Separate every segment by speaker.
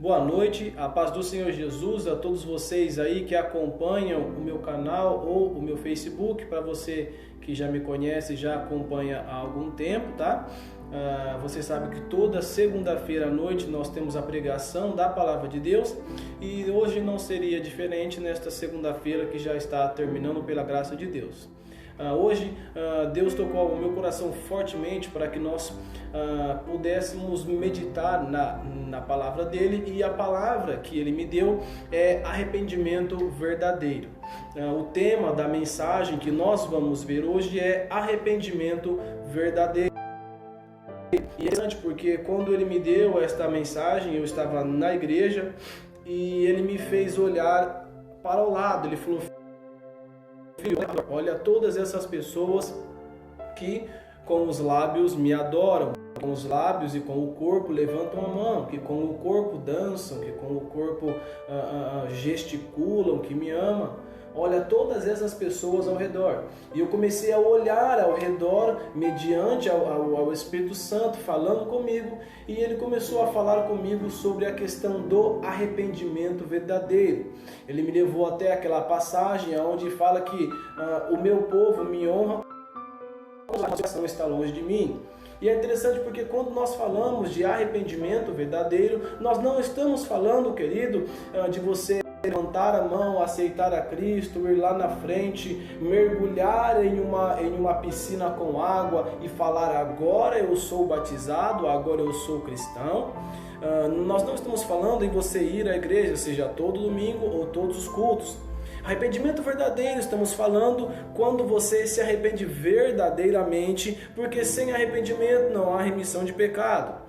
Speaker 1: Boa noite, a paz do Senhor Jesus a todos vocês aí que acompanham o meu canal ou o meu Facebook. Para você que já me conhece, já acompanha há algum tempo, tá? Você sabe que toda segunda-feira à noite nós temos a pregação da Palavra de Deus e hoje não seria diferente nesta segunda-feira que já está terminando pela graça de Deus. Hoje Deus tocou o meu coração fortemente para que nós pudéssemos meditar na palavra dele, e a palavra que ele me deu é arrependimento verdadeiro. O tema da mensagem que nós vamos ver hoje é arrependimento verdadeiro. E é interessante porque quando ele me deu esta mensagem, eu estava na igreja e ele me fez olhar para o lado. Ele falou: olha todas essas pessoas que com os lábios me adoram, com os lábios e com o corpo levantam a mão, que com o corpo dançam, que com o corpo gesticulam, que me amam. Olha todas essas pessoas ao redor. E eu comecei a olhar ao redor mediante ao Espírito Santo falando comigo, e ele começou a falar comigo sobre a questão do arrependimento verdadeiro. Ele me levou até aquela passagem onde fala que o meu povo me honra, a coração está longe de mim. E é interessante porque quando nós falamos de arrependimento verdadeiro, nós não estamos falando, querido, de você levantar a mão, aceitar a Cristo, ir lá na frente, mergulhar em uma piscina com água e falar: agora eu sou batizado, agora eu sou cristão. Nós não estamos falando em você ir à igreja, seja todo domingo ou todos os cultos. Arrependimento verdadeiro, estamos falando quando você se arrepende verdadeiramente, porque sem arrependimento não há remissão de pecado.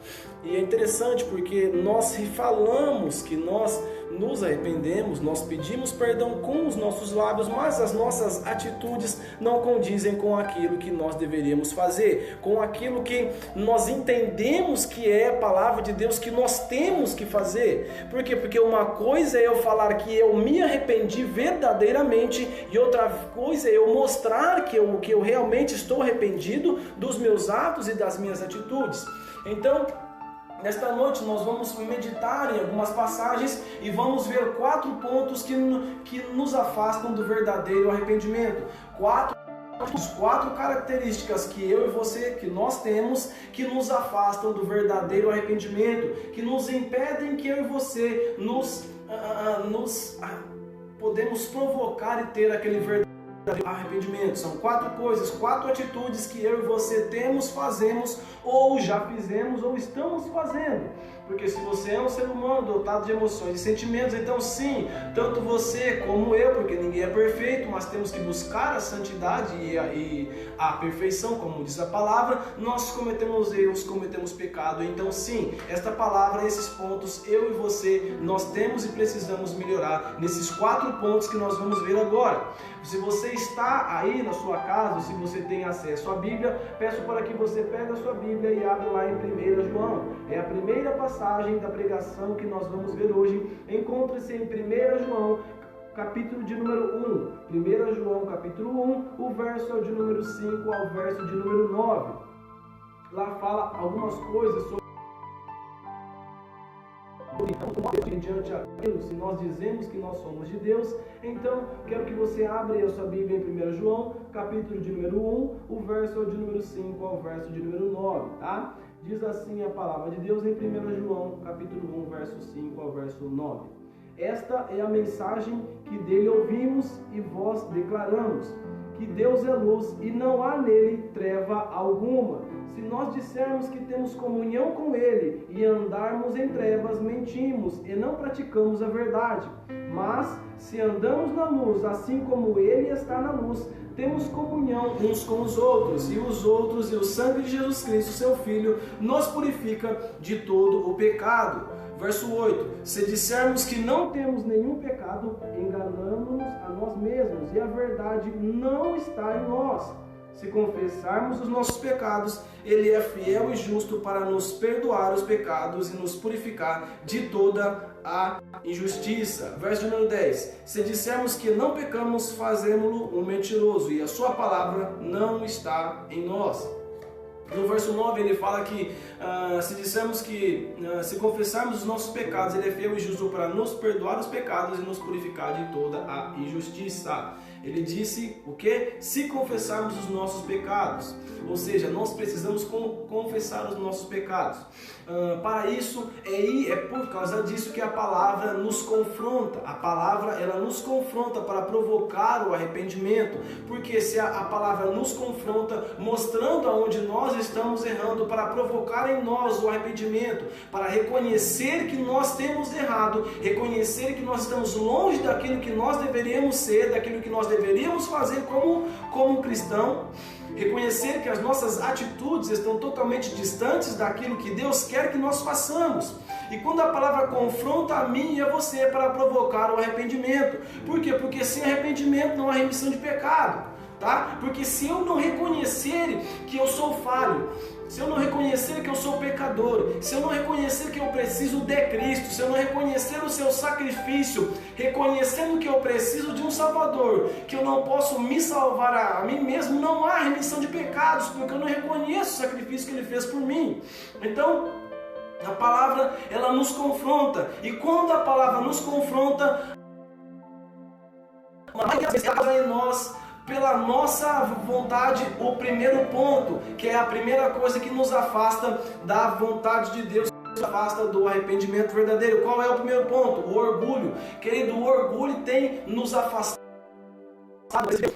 Speaker 1: E é interessante porque nós falamos que nós nos arrependemos, nós pedimos perdão com os nossos lábios, mas as nossas atitudes não condizem com aquilo que nós deveríamos fazer, com aquilo que nós entendemos que é a palavra de Deus que nós temos que fazer. Por quê? Porque uma coisa é eu falar que eu me arrependi verdadeiramente e outra coisa é eu mostrar que eu realmente estou arrependido dos meus atos e das minhas atitudes. Então, nesta noite nós vamos meditar em algumas passagens e vamos ver 4 pontos que nos afastam do verdadeiro arrependimento. 4 características que eu e você, que nós temos, que nos afastam do verdadeiro arrependimento, que nos impedem que eu e você podemos provocar e ter aquele verdadeiro arrependimento. São 4 coisas, 4 atitudes que eu e você temos, fazemos, ou já fizemos, ou estamos fazendo. Porque se você é um ser humano dotado de emoções e sentimentos, então sim, tanto você como eu, porque ninguém é perfeito, mas temos que buscar a santidade e a perfeição, como diz a palavra, nós cometemos erros, cometemos pecado. Então sim, esta palavra, esses pontos, eu e você, nós temos e precisamos melhorar nesses 4 pontos que nós vamos ver agora. Se você está aí na sua casa, se você tem acesso à Bíblia, peço para que você pegue a sua Bíblia e abra lá em 1 João. É a primeira passagem da pregação que nós vamos ver hoje. Encontra-se em 1 João, capítulo de número 1. 1 João, capítulo 1, o verso é o de número 5 ao verso de número 9. Lá fala algumas coisas sobre mediante aquilo, se nós dizemos que nós somos de Deus. Então, quero que você abra a sua Bíblia em 1 João, capítulo de número 1, o verso é de número 5 ao verso de número 9, tá? Diz assim a palavra de Deus em 1 João, capítulo 1, verso 5 ao verso 9. Esta é a mensagem que dele ouvimos e vós declaramos, que Deus é luz e não há nele treva alguma. Se nós dissermos que temos comunhão com Ele e andarmos em trevas, mentimos e não praticamos a verdade. Mas, se andamos na luz, assim como Ele está na luz, temos comunhão uns com os outros, e o sangue de Jesus Cristo, seu Filho, nos purifica de todo o pecado. Verso 8: se dissermos que não temos nenhum pecado, enganamos-nos a nós mesmos, e a verdade não está em nós. Se confessarmos os nossos pecados, Ele é fiel e justo para nos perdoar os pecados e nos purificar de toda a injustiça. Verso número 10. Se dissermos que não pecamos, fazemo-lo um mentiroso, e a sua palavra não está em nós. No verso 9 ele fala que se dissermos que, se confessarmos os nossos pecados, ele é fiel e justo para nos perdoar os pecados e nos purificar de toda a injustiça. Ele disse o quê? Se confessarmos os nossos pecados. Ou seja, nós precisamos confessar os nossos pecados. Para isso, é por causa disso que a palavra nos confronta. A palavra, ela nos confronta para provocar o arrependimento. Porque se a palavra nos confronta, mostrando aonde nós estamos errando, para provocar em nós o arrependimento, para reconhecer que nós temos errado, reconhecer que nós estamos longe daquilo que nós deveríamos ser, daquilo que nós deveríamos fazer como cristão, reconhecer que as nossas atitudes estão totalmente distantes daquilo que Deus quer que nós façamos. E quando a palavra confronta a mim e a você para provocar o arrependimento. Por quê? Porque sem arrependimento não há remissão de pecado, tá? Porque se eu não reconhecer que eu sou falho, se eu não reconhecer que eu sou pecador, se eu não reconhecer que eu preciso de Cristo, se eu não reconhecer o seu sacrifício, reconhecendo que eu preciso de um Salvador, que eu não posso me salvar a mim mesmo, não há remissão de pecados, porque eu não reconheço o sacrifício que Ele fez por mim. Então, a palavra, ela nos confronta, e quando a palavra nos confronta, ela em nós, pela nossa vontade, o primeiro ponto, que é a primeira coisa que nos afasta da vontade de Deus, nos afasta do arrependimento verdadeiro. Qual é o primeiro ponto? O orgulho. Querido, o orgulho tem nos afastado.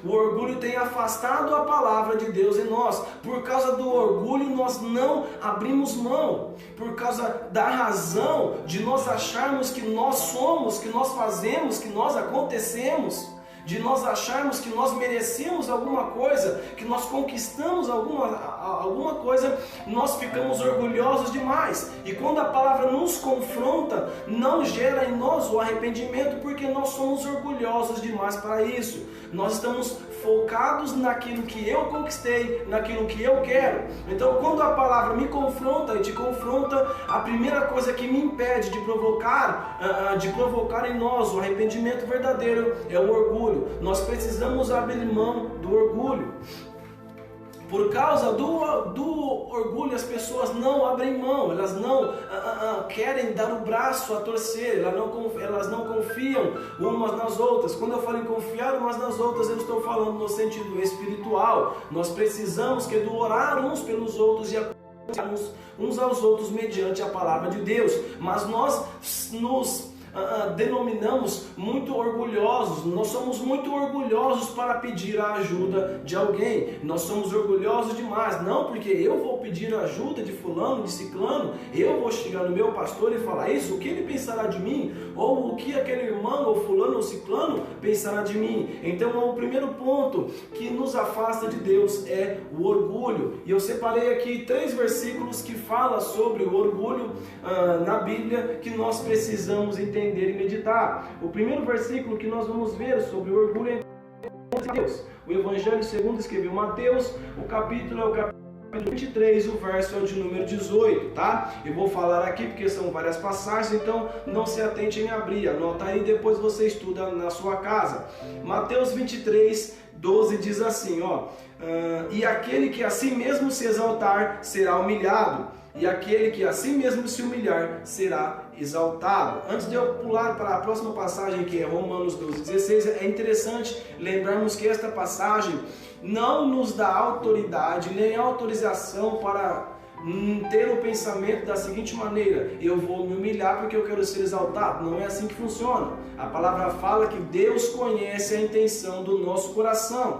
Speaker 1: O orgulho tem afastado a palavra de Deus em nós. Por causa do orgulho nós não abrimos mão. Por causa da razão de nós acharmos que nós somos, que nós fazemos, que nós acontecemos, de nós acharmos que nós merecemos alguma coisa, que nós conquistamos alguma coisa, nós ficamos orgulhosos demais. E quando a palavra nos confronta, não gera em nós o arrependimento, porque nós somos orgulhosos demais para isso. Nós estamos focados naquilo que eu conquistei, naquilo que eu quero. Então, quando a palavra me confronta e te confronta, a primeira coisa que me impede de provocar em nós o arrependimento verdadeiro é o orgulho. Nós precisamos abrir mão do orgulho. Por causa do orgulho, as pessoas não abrem mão, elas não querem dar o braço a torcer, elas não confiam umas nas outras. Quando eu falo em confiar umas nas outras, eu estou falando no sentido espiritual. Nós precisamos orar uns pelos outros e aconselhar uns aos outros mediante a palavra de Deus. Mas nós nos denominamos muito orgulhosos, nós somos muito orgulhosos para pedir a ajuda de alguém, nós somos orgulhosos demais, não porque eu vou pedir a ajuda de fulano, de ciclano, eu vou chegar no meu pastor e falar isso, o que ele pensará de mim, ou o que aquele irmão, ou fulano, ou ciclano pensará de mim. Então o primeiro ponto que nos afasta de Deus é o orgulho, e eu separei aqui 3 versículos que falam sobre o orgulho na Bíblia, que nós precisamos entender e meditar. O primeiro versículo que nós vamos ver sobre o orgulho é Mateus. O Evangelho segundo escreveu Mateus, o capítulo é o capítulo 23, o verso é o de número 18, tá? Eu vou falar aqui porque são várias passagens, então não se atente em abrir, anota aí, depois você estuda na sua casa. Mateus 23, 12 diz assim, e aquele que a si mesmo se exaltar será humilhado, e aquele que a si mesmo se humilhar será exaltado. Antes de eu pular para a próxima passagem, que é Romanos 12:16, é interessante lembrarmos que esta passagem não nos dá autoridade nem autorização para ter o pensamento da seguinte maneira: eu vou me humilhar porque eu quero ser exaltado. Não é assim que funciona. A palavra fala que Deus conhece a intenção do nosso coração.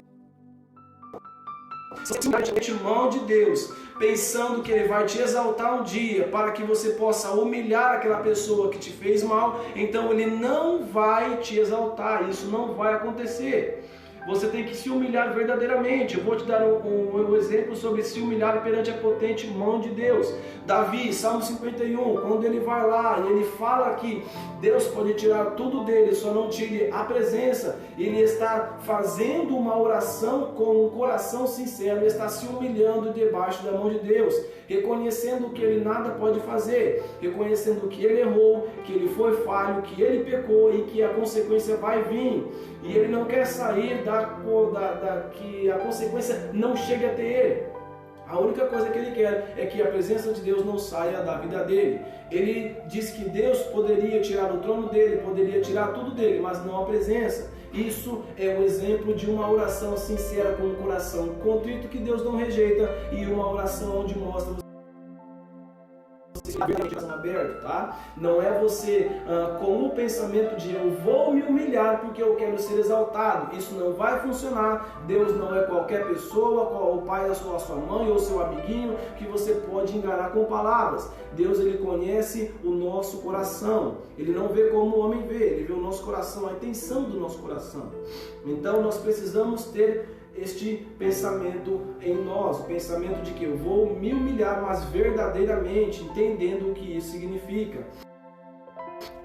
Speaker 1: Simplesmente mão de Deus, pensando que Ele vai te exaltar um dia para que você possa humilhar aquela pessoa que te fez mal, então Ele não vai te exaltar, isso não vai acontecer. Você tem que se humilhar verdadeiramente. Eu vou te dar um exemplo sobre se humilhar perante a potente mão de Deus. Davi, Salmo 51, quando ele vai lá e ele fala que Deus pode tirar tudo dele, só não tire a presença, ele está fazendo uma oração com um coração sincero, ele está se humilhando debaixo da mão de Deus, reconhecendo que ele nada pode fazer, reconhecendo que ele errou, que ele foi falho, que ele pecou e que a consequência vai vir. E ele não quer sair que a consequência não chegue até ele. A única coisa que ele quer é que a presença de Deus não saia da vida dele. Ele diz que Deus poderia tirar o trono dele, poderia tirar tudo dele, mas não a presença. Isso é um exemplo de uma oração sincera com um coração contrito que Deus não rejeita, e uma oração onde mostra aberto, tá? Não é você com o pensamento de eu vou me humilhar porque eu quero ser exaltado. Isso não vai funcionar. Deus não é qualquer pessoa, o pai da sua mãe ou seu amiguinho que você pode enganar com palavras. Deus, ele conhece o nosso coração. Ele não vê como o homem vê, ele vê o nosso coração, a intenção do nosso coração. Então nós precisamos ter este pensamento em nós, o pensamento de que eu vou me humilhar, mas verdadeiramente, entendendo o que isso significa.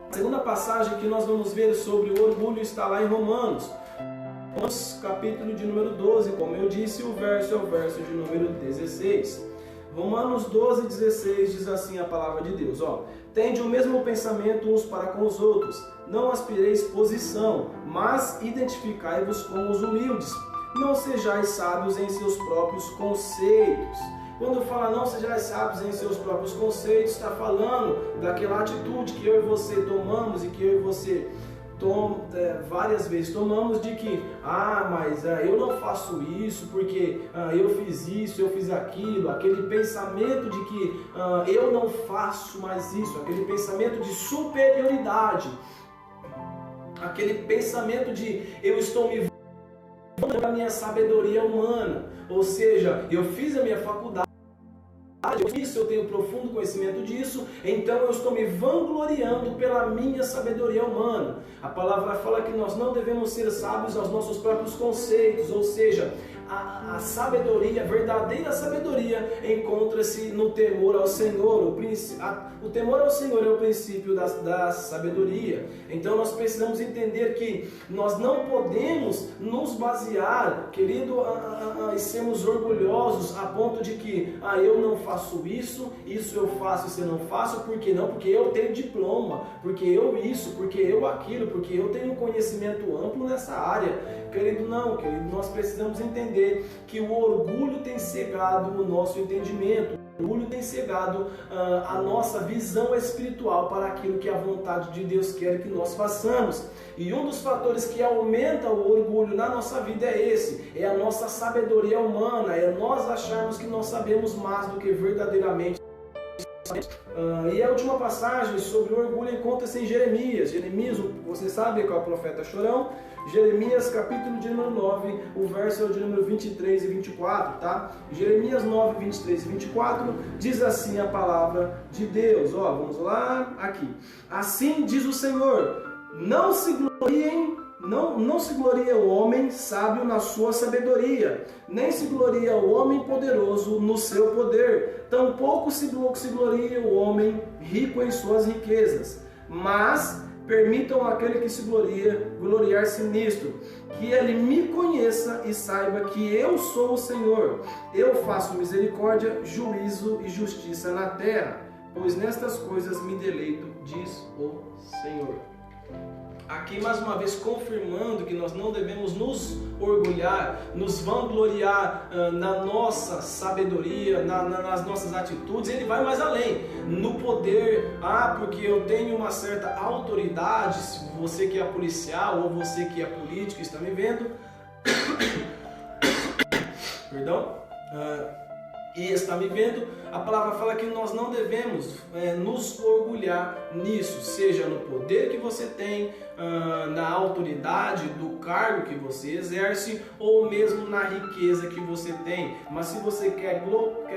Speaker 1: A segunda passagem que nós vamos ver sobre o orgulho está lá em Romanos, capítulo de número 12, como eu disse, o verso é o verso de número 16. Romanos 12, 16 diz assim a palavra de Deus, tende o mesmo pensamento uns para com os outros, não aspireis posição, mas identificai-vos com os humildes. Não sejais sábios em seus próprios conceitos. Quando fala não sejais sábios em seus próprios conceitos, está falando daquela atitude que eu e você tomamos e que eu e você várias vezes tomamos de que, mas eu não faço isso porque eu fiz isso, eu fiz aquilo, aquele pensamento de que eu não faço mais isso, aquele pensamento de superioridade, aquele pensamento de eu estou me da minha sabedoria humana, ou seja, eu fiz a minha faculdade, eu tenho profundo conhecimento disso, então eu estou me vangloriando pela minha sabedoria humana. A palavra fala que nós não devemos ser sábios aos nossos próprios conceitos, ou seja, a sabedoria, a verdadeira sabedoria encontra-se no temor ao Senhor. O temor ao Senhor é o princípio da sabedoria. Então nós precisamos entender que nós não podemos nos basear, querido, e sermos orgulhosos a ponto de que eu não faço isso eu faço, isso eu não faço. Por que não? Porque eu tenho diploma, porque eu isso, porque eu aquilo, porque eu tenho conhecimento amplo nessa área. Querido, não, querido, nós precisamos entender que o orgulho tem cegado o nosso entendimento, o orgulho tem cegado a nossa visão espiritual para aquilo que a vontade de Deus quer que nós façamos. E um dos fatores que aumenta o orgulho na nossa vida é esse, é a nossa sabedoria humana, é nós acharmos que nós sabemos mais do que verdadeiramente. E a última passagem sobre o orgulho encontra-se em Jeremias. Jeremias, você sabe qual é o profeta chorão? Jeremias, capítulo de número 9, o verso é o de número 23 e 24, tá? Jeremias 9, 23 e 24, diz assim a palavra de Deus, vamos lá, aqui. Assim diz o Senhor, não se glorie o homem sábio na sua sabedoria, nem se glorie o homem poderoso no seu poder, tampouco se glorie o homem rico em suas riquezas, mas permitam aquele que se gloria gloriar-se nisto, que ele me conheça e saiba que eu sou o Senhor. Eu faço misericórdia, juízo e justiça na terra, pois nestas coisas me deleito, diz o Senhor. Aqui mais uma vez confirmando que nós não devemos nos orgulhar, nos vangloriar na nossa sabedoria, nas nossas atitudes. Ele vai mais além, no poder, porque eu tenho uma certa autoridade, se você que é policial ou você que é político está me vendo, perdão, e está me vendo, a palavra fala que nós não devemos nos orgulhar nisso, seja no poder que você tem, na autoridade do cargo que você exerce, ou mesmo na riqueza que você tem. Mas se você quer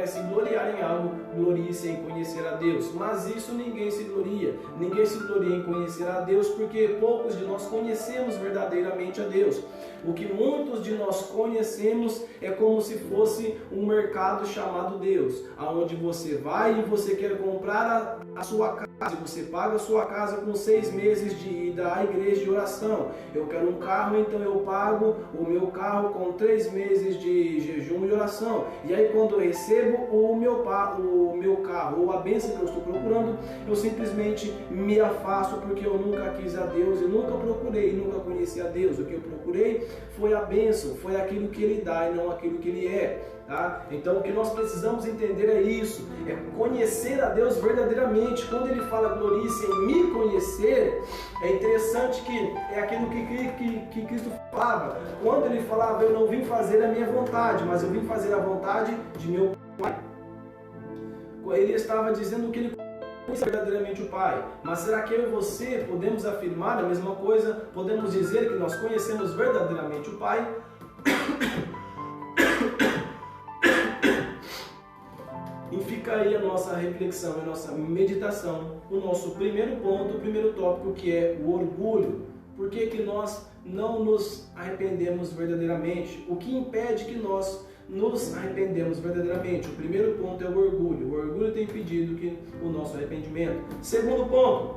Speaker 1: se gloriar em algo, glorie-se em conhecer a Deus. Mas isso ninguém se gloria em conhecer a Deus, porque poucos de nós conhecemos verdadeiramente a Deus. O que muitos de nós conhecemos é como se fosse um mercado chamado Deus, aonde você vai e você quer comprar a sua casa, você paga a sua casa com 6 meses de ida à igreja de oração. Eu quero um carro, então eu pago o meu carro com 3 meses de jejum e oração. E aí quando eu recebo o meu carro ou a bênção que eu estou procurando, eu simplesmente me afasto porque eu nunca quis a Deus, eu nunca procurei, nunca conheci a Deus. O que eu procurei foi a bênção, foi aquilo que Ele dá e não aquilo que Ele é. Tá? Então o que nós precisamos entender é isso, é conhecer a Deus verdadeiramente. Quando ele fala glorice em me conhecer, é interessante que é aquilo que Cristo falava. Quando ele falava, eu não vim fazer a minha vontade, mas eu vim fazer a vontade de meu Pai. Ele estava dizendo que ele conhece verdadeiramente o Pai. Mas será que eu e você podemos afirmar a mesma coisa? Podemos dizer que nós conhecemos verdadeiramente o Pai? E fica aí a nossa reflexão, a nossa meditação, o nosso primeiro ponto, o primeiro tópico, que é o orgulho. Por que nós não nos arrependemos verdadeiramente? O que impede que nós nos arrependemos verdadeiramente? O primeiro ponto é o orgulho. O orgulho tem impedido que o nosso arrependimento. Segundo ponto,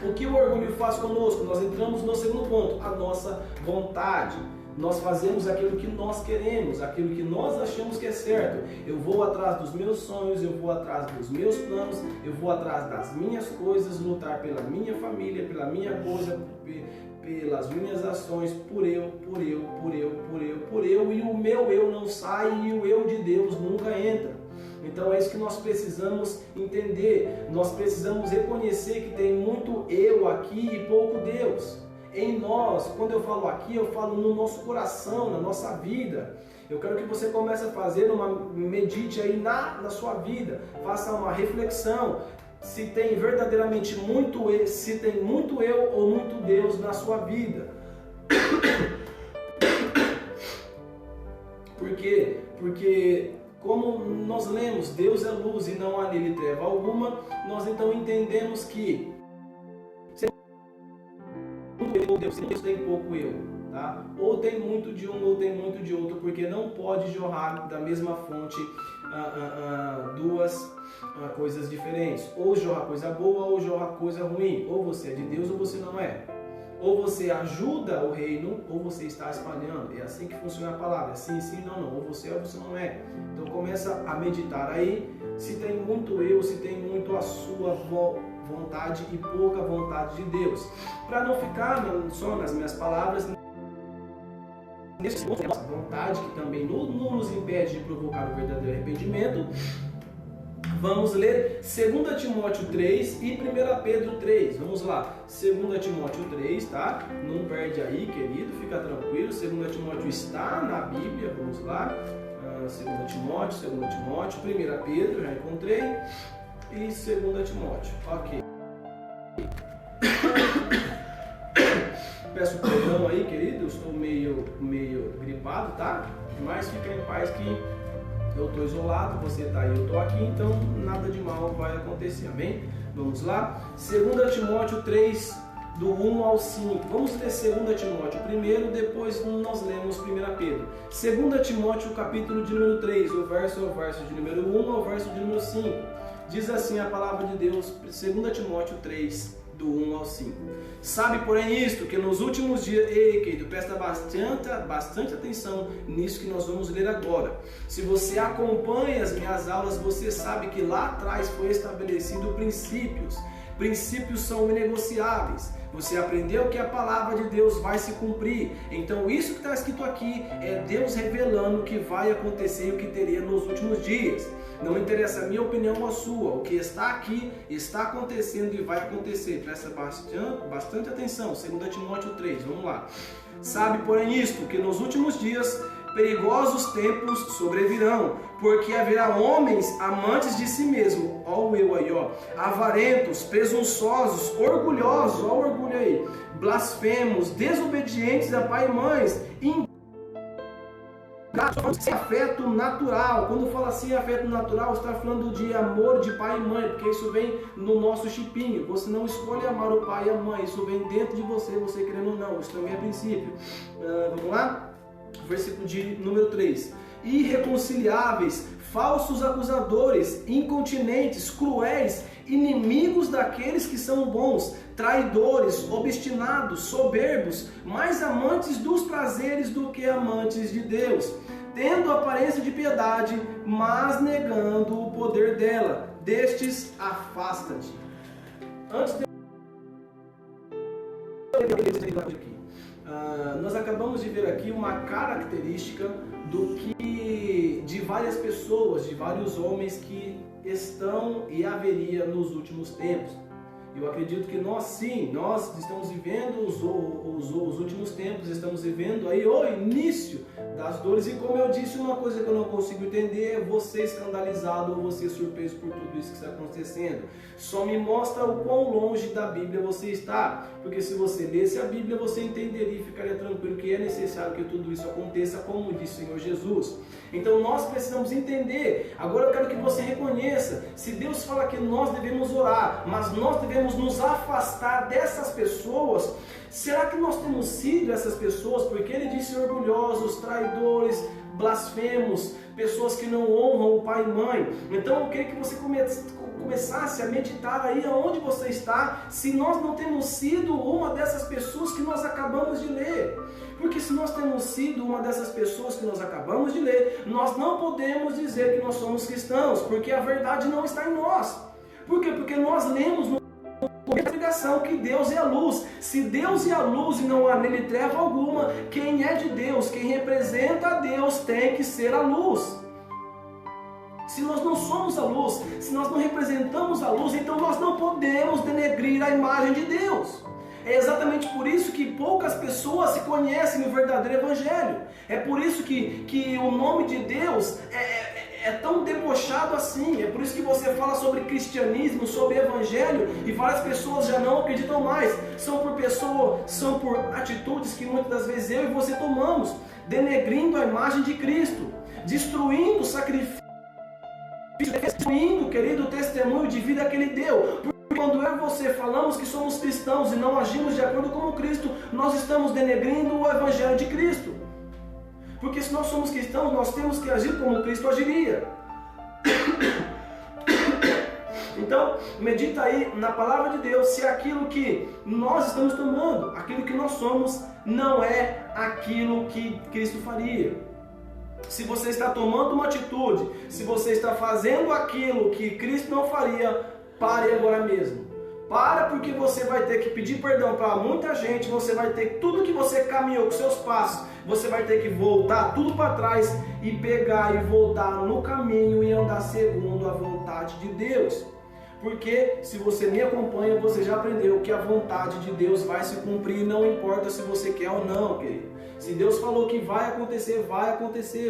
Speaker 1: o que o orgulho faz conosco? Nós entramos no segundo ponto, a nossa vontade. Nós fazemos aquilo que nós queremos, aquilo que nós achamos que é certo. Eu vou atrás dos meus sonhos, eu vou atrás dos meus planos, eu vou atrás das minhas coisas, lutar pela minha família, pela minha coisa, pelas minhas ações, por eu, e o meu eu não sai e o eu de Deus nunca entra. Então é isso que nós precisamos entender. Nós precisamos reconhecer que tem muito eu aqui e pouco Deus. Em nós, quando eu falo aqui, eu falo no nosso coração, na nossa vida. Eu quero que você comece a fazer medite aí na sua vida, faça uma reflexão, se tem verdadeiramente muito eu, se tem muito eu ou muito Deus na sua vida. Por quê? Porque como nós lemos, Deus é luz e não há nele treva alguma, nós então entendemos que Deus tem pouco eu, tá? Ou tem muito de um ou tem muito de outro, porque não pode jorrar da mesma fonte duas coisas diferentes. Ou jorra coisa boa ou jorra coisa ruim. Ou você é de Deus ou você não é. Ou você ajuda o reino ou você está espalhando. É assim que funciona a palavra. Sim, sim, não, não. Ou você é ou você não é. Então começa a meditar aí. Se tem muito eu, se tem muito a sua vontade e pouca vontade de Deus. Para não ficar só nas minhas palavras, nesse ponto, nossa vontade, que também não nos impede de provocar o verdadeiro arrependimento, vamos ler 2 Timóteo 3 e 1 Pedro 3. Vamos lá, 2 Timóteo 3, tá? Não perde aí, querido, fica tranquilo. 2 Timóteo está na Bíblia, vamos lá. 2 Timóteo, 1 Pedro, já encontrei. E 2 Timóteo, ok. Peço perdão aí, querido, eu estou meio gripado, tá? Mas fica em paz que eu estou isolado, você está aí, eu estou aqui, então nada de mal vai acontecer, amém? Vamos lá? 2 Timóteo 3, do 1 ao 5. Vamos ler 2 Timóteo primeiro, depois nós lemos 1 Pedro. 2 Timóteo, capítulo de número 3, o verso de número 1 ao verso de número 5. Diz assim a palavra de Deus, 2 Timóteo 3, do 1 ao 5. Sabe, porém, isto, que nos últimos dias... Ei, querido, presta bastante atenção nisso que nós vamos ler agora. Se você acompanha as minhas aulas, você sabe que lá atrás foi estabelecido princípios. Princípios são inegociáveis. Você aprendeu que a palavra de Deus vai se cumprir. Então isso que está escrito aqui é Deus revelando o que vai acontecer e o que teria nos últimos dias. Não interessa a minha opinião ou a sua. O que está aqui está acontecendo e vai acontecer. Presta bastante atenção. 2 Timóteo 3, vamos lá. Sabe, porém, isto, que nos últimos dias perigosos tempos sobrevirão, porque haverá homens amantes de si mesmo, ó o eu aí, ó, avarentos, presunçosos, orgulhosos, ó o orgulho aí, blasfemos, desobedientes a pai e mães, sem afeto natural. Quando fala assim afeto natural, você está falando de amor de pai e mãe, porque isso vem no nosso chipinho. Você não escolhe amar o pai e a mãe, isso vem dentro de você, você querendo ou não, isso também é princípio. Vamos lá? Versículo de número 3. Irreconciliáveis, falsos acusadores, incontinentes, cruéis, inimigos daqueles que são bons, traidores, obstinados, soberbos, mais amantes dos prazeres do que amantes de Deus, tendo aparência de piedade, mas negando o poder dela. Destes, afasta-te. Antes de nós acabamos de ver aqui uma característica do que de várias pessoas, de vários homens que estão e haveria nos últimos tempos. Eu acredito que nós estamos vivendo os últimos tempos, estamos vivendo aí o início das dores. E como eu disse, uma coisa que eu não consigo entender é você escandalizado ou você surpreso por tudo isso que está acontecendo. Só me mostra o quão longe da Bíblia você está, porque se você lesse a Bíblia, você entenderia e ficaria tranquilo que é necessário que tudo isso aconteça, como disse o Senhor Jesus. Então nós precisamos entender. Agora eu quero que você reconheça, se Deus fala que nós devemos orar, mas nós devemos nos afastar dessas pessoas, será que nós temos sido essas pessoas? Porque Ele disse orgulhosos, traidores, blasfemos, pessoas que não honram o pai e mãe. Então eu queria que você começasse a meditar aí aonde você está, se nós não temos sido uma dessas pessoas que nós acabamos de ler. Porque se nós temos sido uma dessas pessoas que nós acabamos de ler, nós não podemos dizer que nós somos cristãos, porque a verdade não está em nós. Por quê? Porque nós lemos no pregação que Deus é a luz. Se Deus é a luz e não há nele treva alguma, quem é de Deus, quem representa a Deus tem que ser a luz. Se nós não somos a luz, se nós não representamos a luz, então nós não podemos denegrir a imagem de Deus. É exatamente por isso que poucas pessoas se conhecem o verdadeiro evangelho. É por isso que o nome de Deus é tão debochado assim. É por isso que você fala sobre cristianismo, sobre evangelho, e várias pessoas já não acreditam mais. São por atitudes que muitas das vezes eu e você tomamos, denegrindo a imagem de Cristo, destruindo o sacrifício, destruindo, querido, o testemunho de vida que Ele deu. Quando eu e você falamos que somos cristãos e não agimos de acordo com Cristo, nós estamos denegrindo o Evangelho de Cristo. Porque se nós somos cristãos, nós temos que agir como Cristo agiria. Então, medita aí na palavra de Deus se aquilo que nós estamos tomando, aquilo que nós somos, não é aquilo que Cristo faria. Se você está tomando uma atitude, se você está fazendo aquilo que Cristo não faria, pare agora mesmo. Para, porque você vai ter que pedir perdão para muita gente, você vai ter tudo que você caminhou com seus passos, você vai ter que voltar tudo para trás e pegar e voltar no caminho e andar segundo a vontade de Deus. Porque se você me acompanha, você já aprendeu que a vontade de Deus vai se cumprir, não importa se você quer ou não, querido. Se Deus falou que vai acontecer,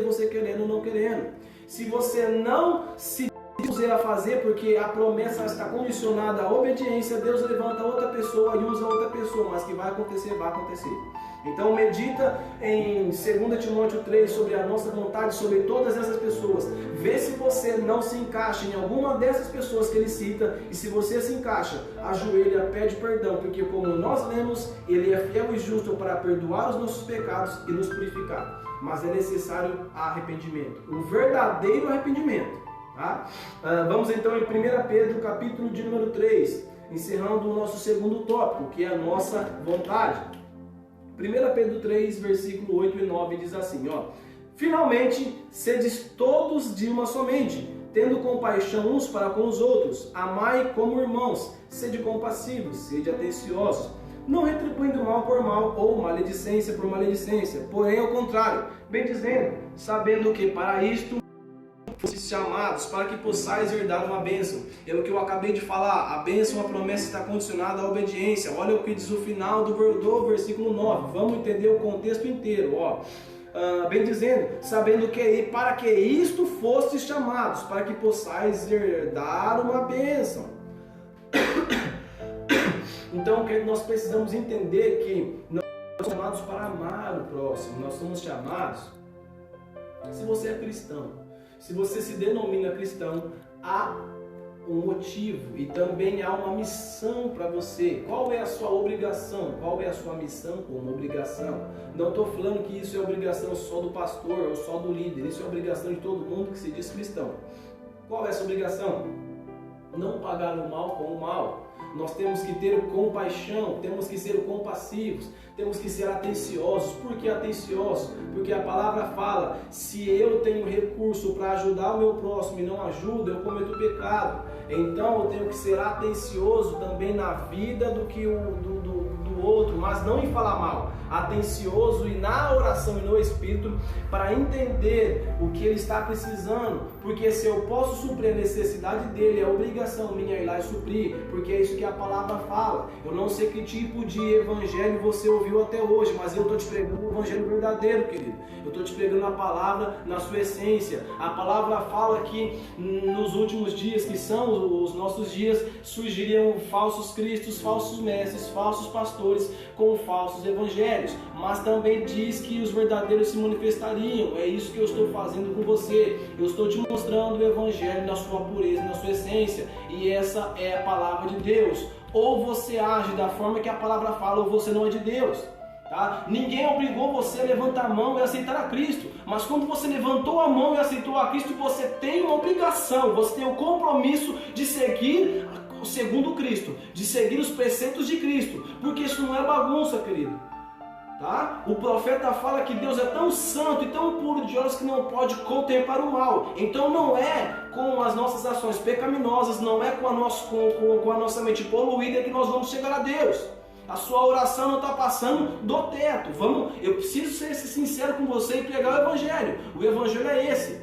Speaker 1: você querendo ou não querendo. Se você não se a fazer, porque a promessa está condicionada à obediência, Deus levanta outra pessoa e usa outra pessoa, mas que vai acontecer, vai acontecer. Então medita em 2 Timóteo 3 sobre a nossa vontade, sobre todas essas pessoas. Vê se você não se encaixa em alguma dessas pessoas que ele cita, e se você se encaixa, ajoelha, pede perdão, porque como nós lemos, ele é fiel e justo para perdoar os nossos pecados e nos purificar. Mas é necessário arrependimento, um verdadeiro arrependimento. Tá? Vamos então em 1 Pedro, capítulo de número 3, encerrando o nosso segundo tópico, que é a nossa vontade. 1 Pedro 3, versículo 8 e 9 diz assim, ó: finalmente, sedes todos de uma só mente, tendo compaixão uns para com os outros, amai como irmãos, sede compassivos, sede atenciosos, não retribuindo mal por mal, ou maledicência por maledicência, porém ao contrário, bem dizendo, sabendo que para isto fostes chamados, para que possais herdar uma bênção. É o que eu acabei de falar, a bênção, a promessa está condicionada à obediência. Olha o que diz o final do versículo 9, vamos entender o contexto inteiro, ó. Bem dizendo, sabendo que para que isto fostes chamados, para que possais herdar uma bênção. Então, nós precisamos entender que nós somos chamados para amar o próximo, nós somos chamados, se você é cristão, se você se denomina cristão, há um motivo e também há uma missão para você. Qual é a sua obrigação? Qual é a sua missão como obrigação? Não estou falando que isso é obrigação só do pastor ou só do líder. Isso é obrigação de todo mundo que se diz cristão. Qual é essa obrigação? Não pagar o mal com o mal. Nós temos que ter compaixão, temos que ser compassivos, temos que ser atenciosos. Por que atenciosos? Porque a palavra fala, se eu tenho recurso para ajudar o meu próximo e não ajudo, eu cometo pecado. Então eu tenho que ser atencioso também na vida do do outro, mas não em falar mal, atencioso e na oração e no Espírito, para entender o que ele está precisando, porque se eu posso suprir a necessidade dele, é obrigação minha ir lá e suprir, porque é isso que a palavra fala. Eu não sei que tipo de evangelho você ouviu até hoje, mas eu estou te pregando o evangelho verdadeiro, querido. Eu estou te pregando a palavra na sua essência. A palavra fala que nos últimos dias, que são os nossos dias, surgiriam falsos cristos, falsos mestres, falsos pastores com falsos evangelhos. Mas também diz que os verdadeiros se manifestariam. É isso que eu estou fazendo com você. Eu estou te mostrando o evangelho na sua pureza, na sua essência. E essa é a palavra de Deus. Ou você age da forma que a palavra fala, ou você não é de Deus. Tá? Ninguém obrigou você a levantar a mão e aceitar a Cristo, mas quando você levantou a mão e aceitou a Cristo, você tem uma obrigação, você tem o compromisso de seguir segundo Cristo, de seguir os preceitos de Cristo, porque isso não é bagunça, querido. Tá? O profeta fala que Deus é tão santo e tão puro de olhos que não pode contemplar o mal. Então não é com as nossas ações pecaminosas, não é com a nossa mente poluída que nós vamos chegar a Deus. A sua oração não está passando do teto. Eu preciso ser sincero com você e pregar o Evangelho. O Evangelho é esse.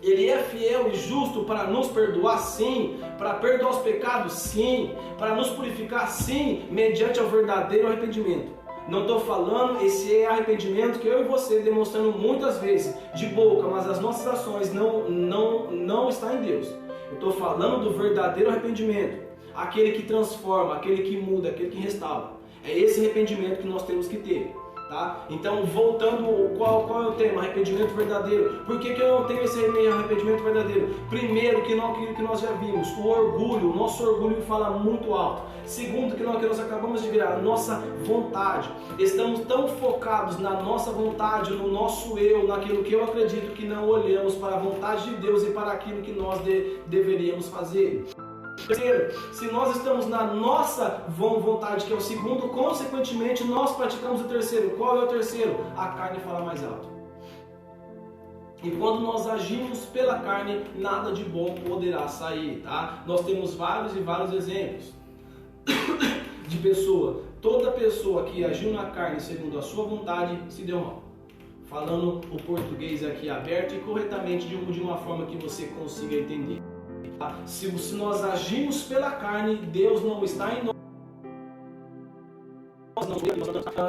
Speaker 1: Ele é fiel e justo para nos perdoar, sim. Para perdoar os pecados, sim. Para nos purificar, sim. Mediante o verdadeiro arrependimento. Não estou falando esse arrependimento que eu e você demonstrando muitas vezes de boca, mas as nossas ações não estão em Deus. Eu estou falando do verdadeiro arrependimento. Aquele que transforma, aquele que muda, aquele que restaura. É esse arrependimento que nós temos que ter. Tá? Então, voltando, qual é o tema? Arrependimento verdadeiro. Por que eu não tenho esse arrependimento verdadeiro? Primeiro, que nós já vimos, o orgulho, o nosso orgulho fala muito alto. Segundo, que nós acabamos de ver, a nossa vontade. Estamos tão focados na nossa vontade, no nosso eu, naquilo que eu acredito, que não olhamos para a vontade de Deus e para aquilo que nós deveríamos fazer. Terceiro, se nós estamos na nossa vontade, que é o segundo, consequentemente nós praticamos o terceiro. Qual é o terceiro? A carne fala mais alto. E quando nós agimos pela carne, nada de bom poderá sair, tá? Nós temos vários e vários exemplos de pessoa. Toda pessoa que agiu na carne segundo a sua vontade se deu mal. Falando o português aqui aberto e corretamente de uma forma que você consiga entender. Se nós agimos pela carne, Deus não está em nós.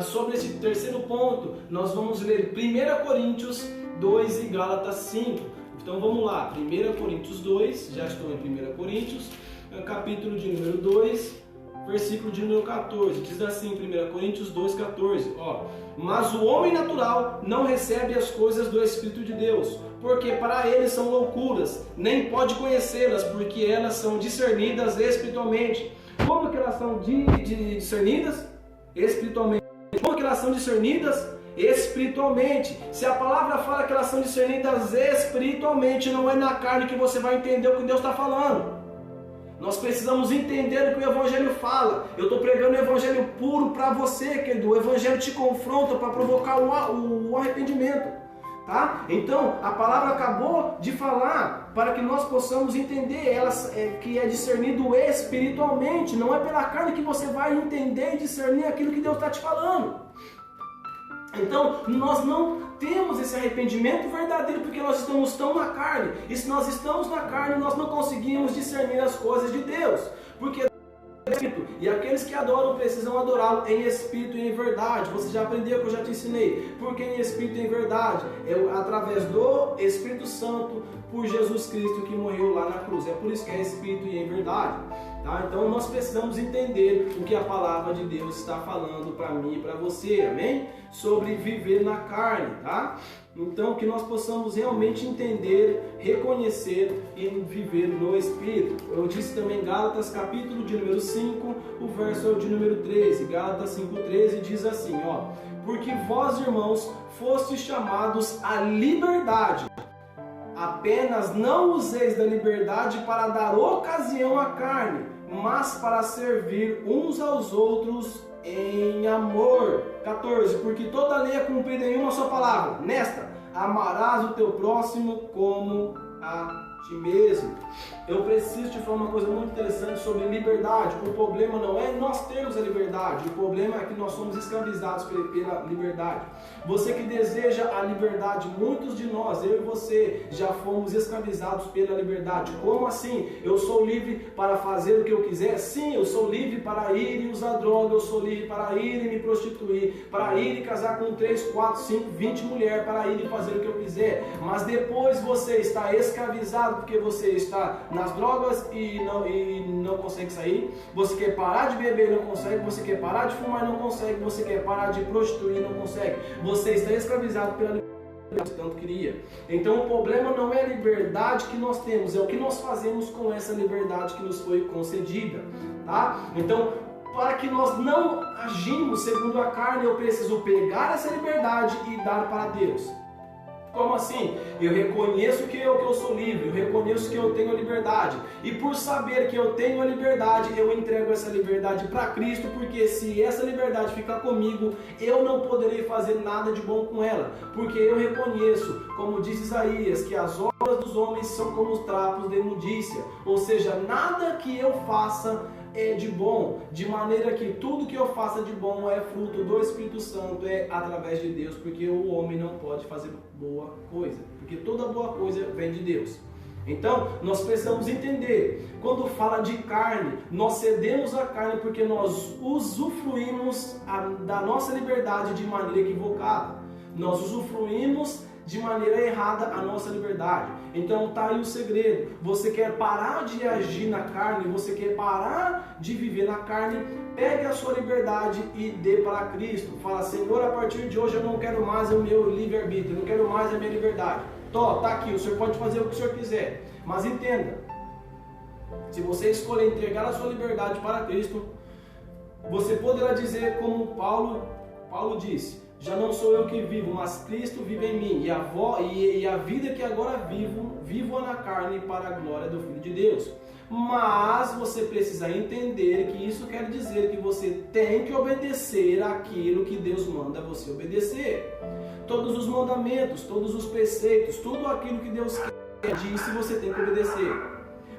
Speaker 1: Sobre esse terceiro ponto, nós vamos ler 1 Coríntios 2 e Gálatas 5. Então vamos lá, 1 Coríntios 2, já estou em 1 Coríntios, capítulo de número 2, versículo de número 14. Diz assim, 1 Coríntios 2, 14. Mas o homem natural não recebe as coisas do Espírito de Deus, porque para ele são loucuras, nem pode conhecê-las, porque elas são discernidas espiritualmente. Como que elas são discernidas? Espiritualmente. Como que elas são discernidas? Espiritualmente. Se a palavra fala que elas são discernidas espiritualmente, não é na carne que você vai entender o que Deus está falando. Nós precisamos entender o que o Evangelho fala. Eu estou pregando o Evangelho puro para você, querido. O Evangelho te confronta para provocar o arrependimento. Tá? Então, a palavra acabou de falar para que nós possamos entender que é discernido espiritualmente. Não é pela carne que você vai entender e discernir aquilo que Deus está te falando. Então, nós não temos esse arrependimento verdadeiro porque nós estamos tão na carne. E se nós estamos na carne, nós não conseguimos discernir as coisas de Deus. Porque e aqueles que adoram precisam adorá-lo em espírito e em verdade. Você já aprendeu que eu já te ensinei. Porque em espírito e em verdade é através do Espírito Santo por Jesus Cristo que morreu lá na cruz. É por isso que é espírito e em verdade. Tá? Então nós precisamos entender o que a palavra de Deus está falando para mim e para você. Amém? Sobre viver na carne. Tá? Então que nós possamos realmente entender, reconhecer e viver no Espírito. Eu disse também Gálatas capítulo de número 5, o verso de número 13. Gálatas 5,13 diz assim, porque vós, irmãos, fostes chamados à liberdade. Apenas não useis da liberdade para dar ocasião à carne, mas para servir uns aos outros em amor. 14. Porque toda lei é cumprida em uma só palavra. Nesta, amarás o teu próximo como a ti mesmo. Eu preciso te falar uma coisa muito interessante sobre liberdade. O problema não é nós termos a liberdade, o problema é que nós somos escravizados pela liberdade. Você que deseja a liberdade, muitos de nós, eu e você, já fomos escravizados pela liberdade. Como assim? Eu sou livre para fazer o que eu quiser? Sim, eu sou livre para ir e usar droga, eu sou livre para ir e me prostituir, para ir e casar com 3, 4, 5, 20 mulheres, para ir e fazer o que eu quiser. Mas depois você está escravizado porque você está nas drogas e não consegue sair. Você quer parar de beber e não consegue. Você quer parar de fumar e não consegue. Você quer parar de prostituir e não consegue. Você está escravizado pela liberdade que tanto queria. Então o problema não é a liberdade que nós temos, é o que nós fazemos com essa liberdade que nos foi concedida, tá? Então, para que nós não agimos segundo a carne, eu preciso pegar essa liberdade e dar para Deus. Como assim? Eu reconheço que eu sou livre, eu reconheço que eu tenho a liberdade. E por saber que eu tenho a liberdade, eu entrego essa liberdade para Cristo, porque se essa liberdade ficar comigo, eu não poderei fazer nada de bom com ela. Porque eu reconheço, como diz Isaías, que as obras dos homens são como os trapos de imundícia. Ou seja, nada que eu faça é de bom, de maneira que tudo que eu faça de bom é fruto do Espírito Santo, é através de Deus, porque o homem não pode fazer boa coisa, porque toda boa coisa vem de Deus. Então, nós precisamos entender, quando fala de carne, nós cedemos a carne porque nós usufruímos da nossa liberdade de maneira equivocada, nós usufruímos de maneira errada a nossa liberdade. Então tá aí o segredo. Você quer parar de agir na carne, você quer parar de viver na carne, pegue a sua liberdade e dê para Cristo. Fala: Senhor, a partir de hoje eu não quero mais o meu livre-arbítrio, eu não quero mais a minha liberdade. Tá aqui, o Senhor pode fazer o que o Senhor quiser. Mas entenda, se você escolher entregar a sua liberdade para Cristo, você poderá dizer como Paulo disse: já não sou eu que vivo, mas Cristo vive em mim. E a vida que agora vivo na carne para a glória do Filho de Deus. Mas você precisa entender que isso quer dizer que você tem que obedecer aquilo que Deus manda você obedecer. Todos os mandamentos, todos os preceitos, tudo aquilo que Deus disse, você tem que obedecer.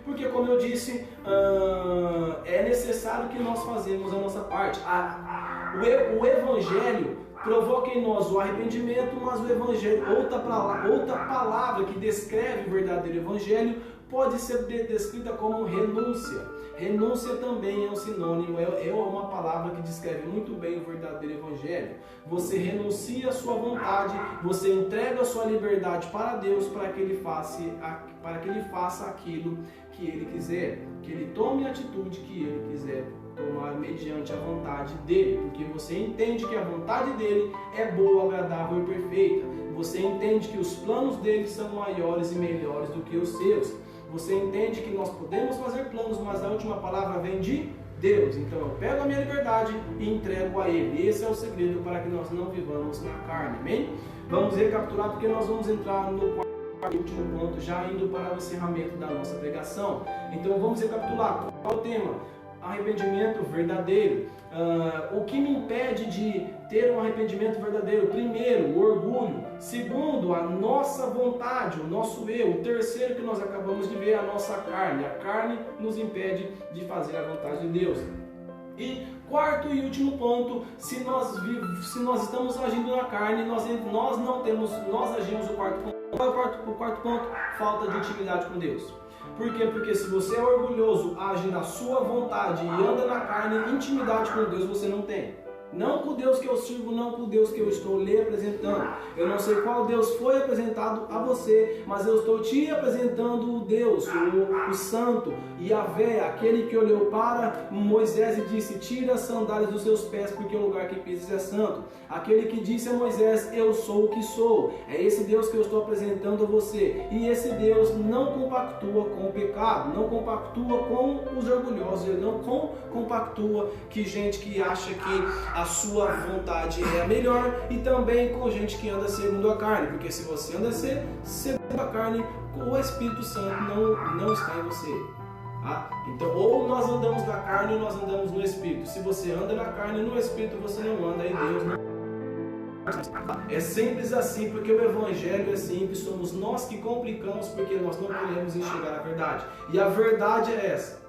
Speaker 1: Porque, como eu disse, é necessário que nós fazemos a nossa parte. O Evangelho provoca em nós o arrependimento, mas o Evangelho, outra palavra que descreve o verdadeiro Evangelho, pode ser descrita como renúncia. Renúncia também é um sinônimo, é uma palavra que descreve muito bem o verdadeiro Evangelho. Você renuncia a sua vontade, você entrega a sua liberdade para Deus para que Ele faça aquilo que Ele quiser, que Ele tome a atitude que Ele quiser tomar mediante a vontade dEle, porque você entende que a vontade dEle é boa, agradável e perfeita. Você entende que os planos dEle são maiores e melhores do que os seus. Você entende que nós podemos fazer planos, mas a última palavra vem de Deus. Então eu pego a minha liberdade e entrego a Ele. Esse é o segredo para que nós não vivamos na carne. Amém? Vamos recapitular, porque nós vamos entrar no quarto e último ponto, já indo para o encerramento da nossa pregação. Então vamos recapitular. Qual é o tema? Arrependimento verdadeiro. O que me impede de ter um arrependimento verdadeiro? Primeiro, o orgulho. Segundo, a nossa vontade, o nosso eu. O terceiro que nós acabamos de ver, a nossa carne. A carne nos impede de fazer a vontade de Deus. E quarto e último ponto, se nós estamos agindo na carne, nós agimos o quarto ponto. Qual é o quarto ponto? Falta de intimidade com Deus. Por quê? Porque se você é orgulhoso, age na sua vontade e anda na carne, intimidade com Deus você não tem. Não com o Deus que eu sirvo, não com o Deus que eu estou lhe apresentando. Eu não sei qual Deus foi apresentado a você, mas eu estou te apresentando o Deus, o Santo, Yahvé, aquele que olhou para Moisés e disse: tira as sandálias dos seus pés, porque o lugar que pisas é santo. Aquele que disse a Moisés: eu sou o que sou. É esse Deus que eu estou apresentando a você. E esse Deus não compactua com o pecado, não compactua com os orgulhosos, ele não compactua com gente que acha que a sua vontade é a melhor, e também com gente que anda segundo a carne, porque se você anda segundo a carne, o Espírito Santo não está em você. Tá? Então, ou nós andamos na carne ou nós andamos no Espírito. Se você anda na carne e no Espírito, você não anda em Deus. Não. É simples assim, porque o Evangelho é simples, somos nós que complicamos porque nós não queremos enxergar a verdade. E a verdade é essa.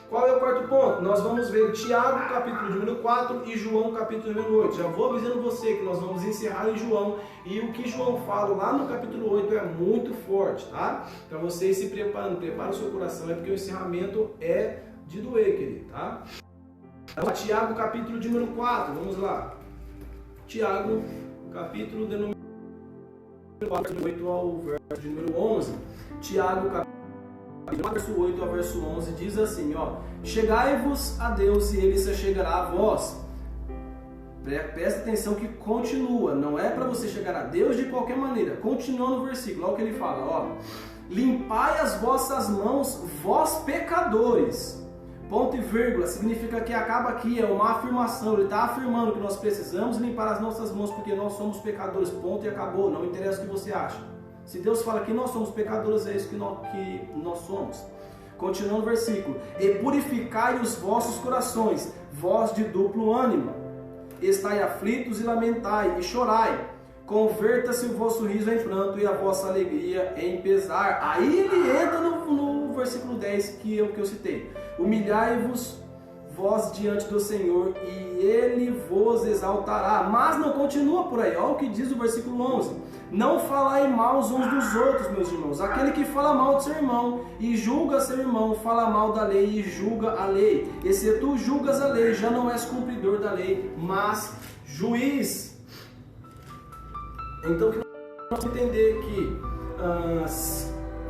Speaker 1: Qual é o quarto ponto? Nós vamos ver Tiago, capítulo número 4 e João, capítulo número 8. Já vou avisando você que nós vamos encerrar em João. E o que João fala lá no capítulo 8 é muito forte, tá? Para vocês se preparando, prepara o seu coração, é porque o encerramento é de doer, querido, tá? Tiago, capítulo número 4, vamos lá. Tiago, capítulo de número 4, do 8 ao verso de número 11. Tiago, capítulo verso 8 ao verso 11, diz assim, ó: chegai-vos a Deus e Ele se chegará a vós. Presta atenção que continua, não é para você chegar a Deus de qualquer maneira. Continua no versículo, olha o que ele fala, ó: limpai as vossas mãos, vós pecadores. Ponto e vírgula, significa que acaba aqui, é uma afirmação, ele está afirmando que nós precisamos limpar as nossas mãos porque nós somos pecadores, ponto e acabou, não interessa o que você acha. Se Deus fala que nós somos pecadores, é isso que nós somos. Continuando o versículo: e purificai os vossos corações, vós de duplo ânimo, estai aflitos e lamentai e chorai, converta-se o vosso riso em pranto e a vossa alegria em pesar. Aí ele entra no versículo 10 que eu citei: humilhai-vos vós diante do Senhor e Ele vos exaltará. Mas não continua por aí, olha o que diz o versículo 11: não falai mal uns dos outros, meus irmãos. Aquele que fala mal de seu irmão e julga seu irmão, fala mal da lei e julga a lei. E se tu julgas a lei, já não és cumpridor da lei, mas juiz. Então, que nós vamos entender que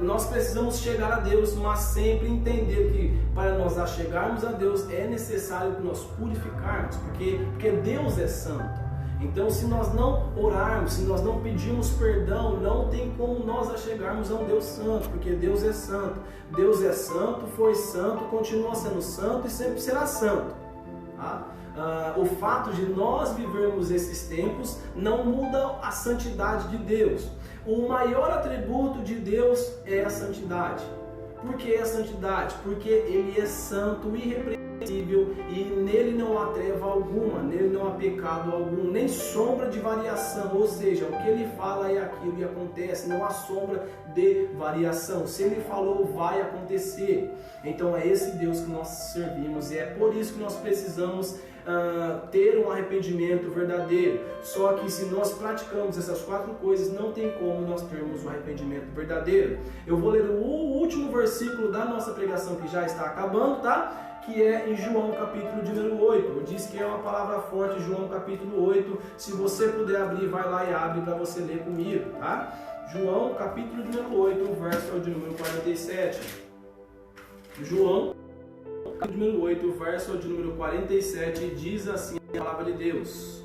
Speaker 1: nós precisamos chegar a Deus, mas sempre entender que para nós chegarmos a Deus é necessário que nós purificarmos, porque Deus é santo. Então, se nós não orarmos, se nós não pedirmos perdão, não tem como nós chegarmos a um Deus santo, porque Deus é santo. Deus é santo, foi santo, continua sendo santo e sempre será santo. Tá? O fato de nós vivermos esses tempos não muda a santidade de Deus. O maior atributo de Deus é a santidade. Por que a santidade? Porque Ele é santo, irrepreensível, e nele não há treva alguma, nele não há pecado algum, nem sombra de variação. Ou seja, o que Ele fala é aquilo e acontece, não há sombra de variação. Se Ele falou, vai acontecer. Então é esse Deus que nós servimos, e é por isso que nós precisamos ter um arrependimento verdadeiro. Só que se nós praticamos essas 4 coisas, não tem como nós termos um arrependimento verdadeiro. Eu vou ler o último versículo da nossa pregação, que já está acabando, tá? Que é em João capítulo de número 8. Eu disse que é uma palavra forte, João capítulo 8. Se você puder abrir, vai lá e abre para você ler comigo, tá? João capítulo de número 8, verso de número 47. João capítulo número 8, verso de número 47, diz assim a palavra de Deus: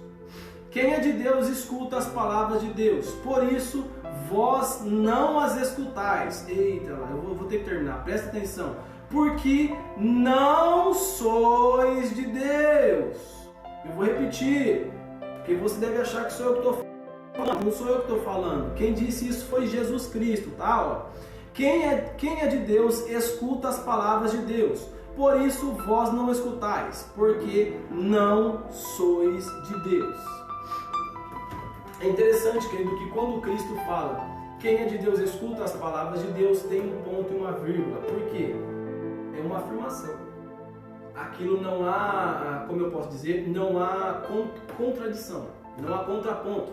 Speaker 1: quem é de Deus escuta as palavras de Deus, por isso vós não as escutais. Eita, eu vou ter que terminar, presta atenção. Porque não sois de Deus. Eu vou repetir, porque você deve achar que sou eu que estou falando. Não sou eu que estou falando. Quem disse isso foi Jesus Cristo, tá? Ó. Quem é de Deus escuta as palavras de Deus. Por isso vós não escutais, porque não sois de Deus. É interessante, querido, que quando Cristo fala quem é de Deus escuta as palavras de Deus, tem um ponto e uma vírgula. Por quê? É uma afirmação. Aquilo não há, como eu posso dizer, não há contradição, não há contraponto.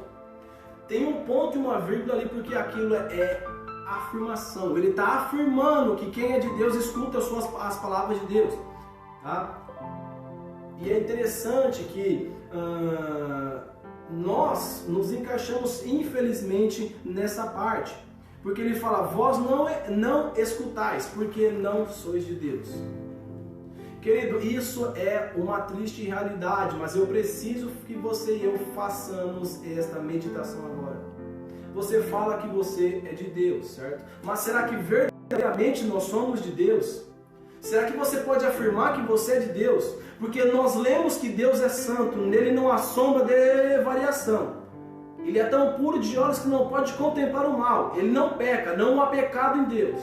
Speaker 1: Tem um ponto e uma vírgula ali porque aquilo é afirmação. Ele está afirmando que quem é de Deus escuta as palavras de Deus. Tá? E é interessante que nós nos encaixamos infelizmente nessa parte. Porque ele fala, vós não escutais, porque não sois de Deus. Querido, isso é uma triste realidade, mas eu preciso que você e eu façamos esta meditação agora. Você fala que você é de Deus, certo? Mas será que verdadeiramente nós somos de Deus? Será que você pode afirmar que você é de Deus? Porque nós lemos que Deus é santo, nele não há sombra de variação. Ele é tão puro de olhos que não pode contemplar o mal. Ele não peca, não há pecado em Deus.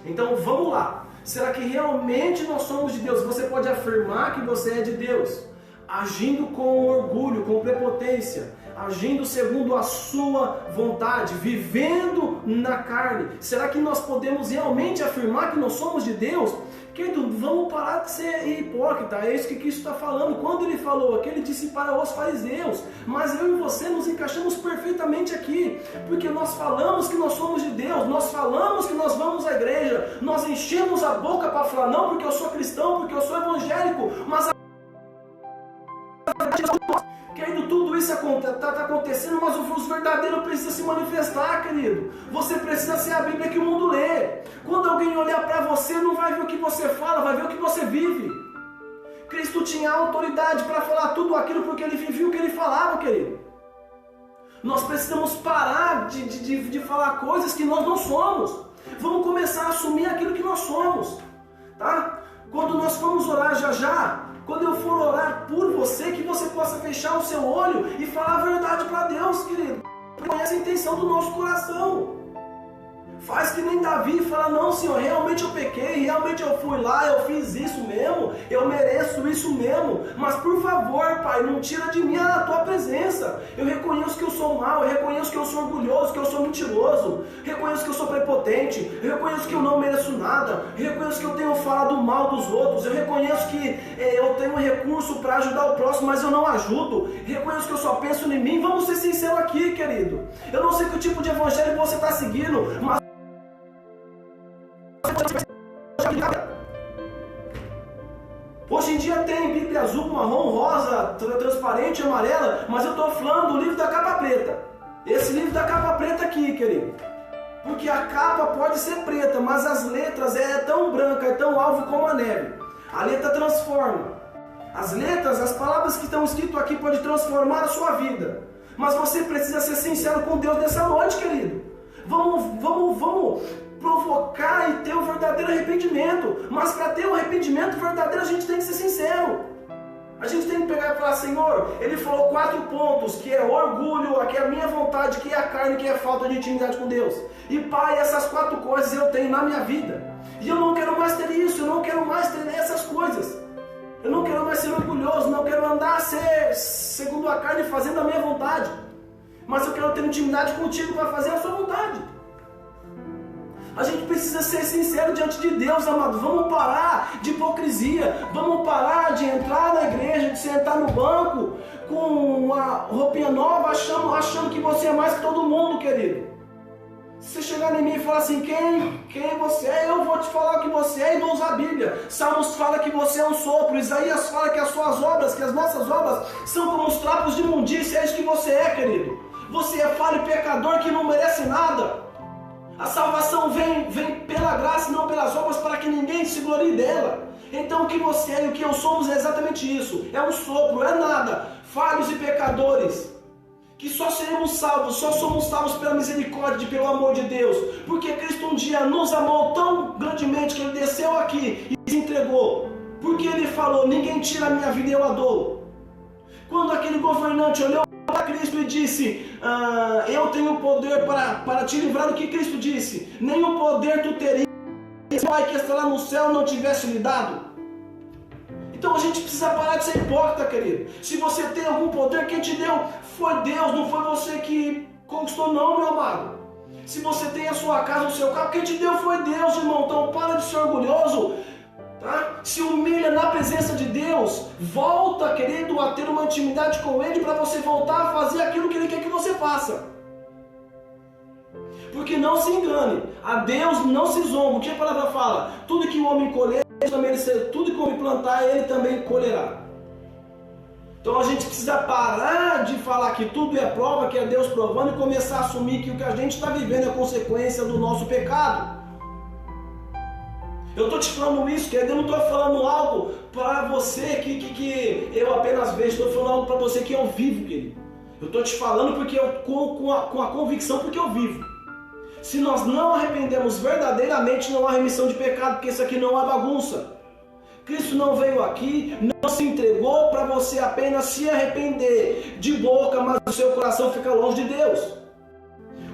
Speaker 1: Então vamos lá. Será que realmente nós somos de Deus? Você pode afirmar que você é de Deus. agindo com orgulho, com prepotência, agindo segundo a sua vontade, vivendo na carne. Será que nós podemos realmente afirmar que nós somos de Deus? Querido, vamos parar de ser hipócrita, é isso que Cristo está falando. Quando Ele falou aqui, Ele disse para os fariseus, mas eu e você nos encaixamos perfeitamente aqui, porque nós falamos que nós somos de Deus, nós falamos que nós vamos à igreja, nós enchemos a boca para falar, não porque eu sou cristão, porque eu sou evangélico, mas querido, tudo isso está acontecendo, mas os verdadeiros precisam se manifestar, querido. Você precisa ser a Bíblia que o mundo lê. Quando alguém olhar para você, não vai ver o que você fala, vai ver o que você vive. Cristo tinha autoridade para falar tudo aquilo porque Ele vivia o que Ele falava, querido. Nós precisamos parar de falar coisas que nós não somos. Vamos começar a assumir aquilo que nós somos, tá? Quando nós formos orar já, quando eu for orar por você, que você possa fechar o seu olho e falar a verdade para Deus, querido. Conhece a intenção do nosso coração. Faz que nem Davi, fala, não, Senhor, realmente eu pequei, realmente eu fui lá, eu fiz isso mesmo, eu mereço isso mesmo, mas por favor, Pai, não tira de mim a Tua presença. Eu reconheço que eu sou mau, eu reconheço que eu sou orgulhoso, que eu sou mentiroso, reconheço que eu sou prepotente, eu reconheço que eu não mereço nada, eu reconheço que eu tenho falado mal dos outros, eu reconheço que eu tenho recurso para ajudar o próximo, mas eu não ajudo, eu reconheço que eu só penso em mim. Vamos ser sinceros aqui, querido. Eu não sei que tipo de evangelho você está seguindo, mas hoje em dia tem Bíblia azul, marrom, rosa, transparente, amarela, mas eu estou falando do livro da capa preta. Esse livro da capa preta aqui, querido. Porque a capa pode ser preta, mas as letras é tão branca, é tão alvo como a neve. A letra transforma. As letras, as palavras que estão escritas aqui podem transformar a sua vida. Mas você precisa ser sincero com Deus nessa noite, querido. Vamos provocar e ter o verdadeiro arrependimento. Mas para ter o arrependimento verdadeiro, a gente tem que ser sincero. A gente tem que pegar e falar, Senhor, Ele falou 4 pontos, que é orgulho, que é a minha vontade, que é a carne, que é a falta de intimidade com Deus. E Pai, essas 4 coisas eu tenho na minha vida. E eu não quero mais ter isso, eu não quero mais ter essas coisas. Eu não quero mais ser orgulhoso, não quero andar segundo a carne, fazendo a minha vontade. Mas eu quero ter intimidade contigo para fazer a sua vontade. A gente precisa ser sincero diante de Deus, amado. Vamos parar de hipocrisia. Vamos parar de entrar na igreja, de sentar no banco com uma roupinha nova, achando que você é mais que todo mundo, querido. Se você chegar em mim e falar assim, quem você é, eu vou te falar o que você é e vou usar a Bíblia. Salmos fala que você é um sopro. Isaías fala que as suas obras, que as nossas obras são como os trapos de imundícia. É isso que você é, querido. Você é falho e pecador que não merece nada. A salvação vem pela graça e não pelas obras, para que ninguém se glorie dela. Então o que você é e o que eu somos é exatamente isso. É um sopro, é nada. Falhos e pecadores, que só seremos salvos, só somos salvos pela misericórdia e pelo amor de Deus. Porque Cristo um dia nos amou tão grandemente que Ele desceu aqui e se entregou. Porque Ele falou, ninguém tira a minha vida e eu a dou. Quando aquele governante olhou para Cristo e disse, eu tenho poder para te livrar, do que Cristo disse, nenhum poder tu terias se o Pai que está lá no céu não tivesse lhe dado. Então a gente precisa parar de ser hipócrita, querido. Se você tem algum poder, quem te deu foi Deus, não foi você que conquistou não, meu amado. Se você tem a sua casa, o seu carro, quem te deu foi Deus, irmão. Então para de ser orgulhoso. Tá? Se humilha na presença de Deus, volta, querido, a ter uma intimidade com Ele, para você voltar a fazer aquilo que Ele quer que você faça. Porque não se engane, a Deus não se zomba. O que a palavra fala? Tudo que o homem colher, tudo que o homem plantar, Ele também colherá. Então a gente precisa parar de falar que tudo é prova, que é Deus provando, e começar a assumir que o que a gente está vivendo é consequência do nosso pecado. Eu estou te falando isso, querido, eu não estou falando algo para você que eu apenas vejo, estou falando algo para você que eu vivo, querido. Eu estou te falando porque com a convicção, porque eu vivo. Se nós não arrependemos verdadeiramente, não há remissão de pecado, porque isso aqui não é bagunça. Cristo não veio aqui, não se entregou para você apenas se arrepender de boca, mas o seu coração fica longe de Deus.